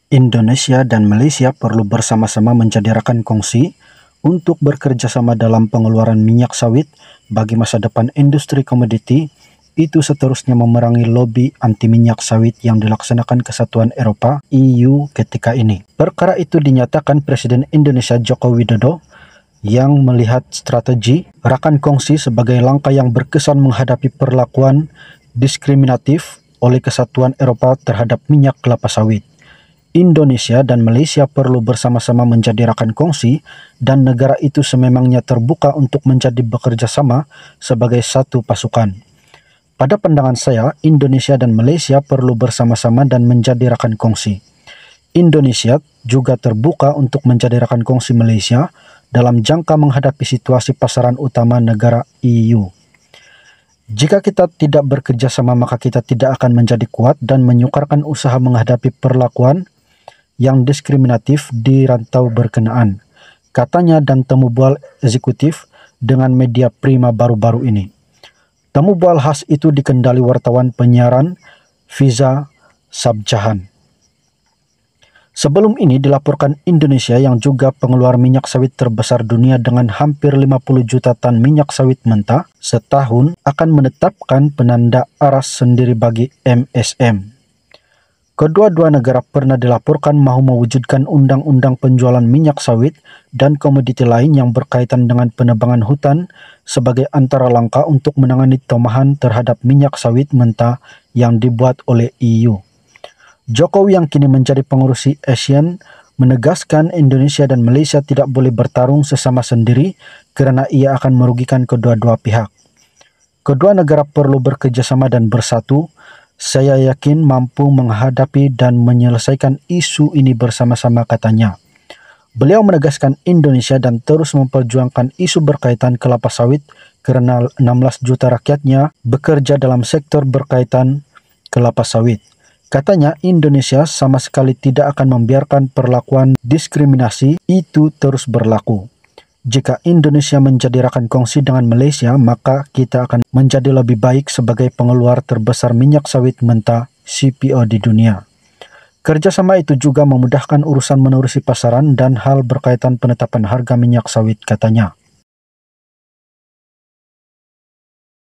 Indonesia dan Malaysia perlu bersama-sama menjadi rekan kongsi untuk bekerja sama dalam pengeluaran minyak sawit bagi masa depan industri komoditi. Itu seterusnya memerangi lobi anti minyak sawit yang dilaksanakan Kesatuan Eropa (EU) ketika ini. Perkara itu dinyatakan Presiden Indonesia Joko Widodo yang melihat strategi rekan kongsi sebagai langkah yang berkesan menghadapi perlakuan diskriminatif oleh Kesatuan Eropa terhadap minyak kelapa sawit. Indonesia dan Malaysia perlu bersama-sama menjadi rekan kongsi dan negara itu sememangnya terbuka untuk menjadi bekerja sama sebagai satu pasukan. Pada pandangan saya, Indonesia dan Malaysia perlu bersama-sama dan menjadi rekan kongsi. Indonesia juga terbuka untuk menjadi rekan kongsi Malaysia dalam jangka menghadapi situasi pasaran utama negara EU. Jika kita tidak bekerja sama, maka kita tidak akan menjadi kuat dan menyukarkan usaha menghadapi perlakuan yang diskriminatif di rantau berkenaan, katanya dan temu bual eksekutif dengan media Prima baru-baru ini. Temu bual khas itu dikendali wartawan penyiaran Fiza Sabjahan. Sebelum ini dilaporkan Indonesia yang juga pengeluar minyak sawit terbesar dunia dengan hampir 50 juta tan minyak sawit mentah setahun akan menetapkan penanda aras sendiri bagi MSM. Kedua-dua negara pernah dilaporkan mahu mewujudkan undang-undang penjualan minyak sawit dan komoditi lain yang berkaitan dengan penebangan hutan sebagai antara langkah untuk menangani tomahan terhadap minyak sawit mentah yang dibuat oleh EU. Jokowi yang kini menjadi pengurus ASEAN menegaskan Indonesia dan Malaysia tidak boleh bertarung sesama sendiri karena ia akan merugikan kedua-dua pihak. Kedua negara perlu bekerjasama dan bersatu. Saya yakin mampu menghadapi dan menyelesaikan isu ini bersama-sama, katanya. Beliau menegaskan Indonesia dan terus memperjuangkan isu berkaitan kelapa sawit karena 16 juta rakyatnya bekerja dalam sektor berkaitan kelapa sawit. Katanya Indonesia sama sekali tidak akan membiarkan perlakuan diskriminasi itu terus berlaku. Jika Indonesia menjadi rekan kongsi dengan Malaysia, maka kita akan menjadi lebih baik sebagai pengeluar terbesar minyak sawit mentah CPO di dunia. Kerjasama itu juga memudahkan urusan menerusi pasaran dan hal berkaitan penetapan harga minyak sawit, katanya.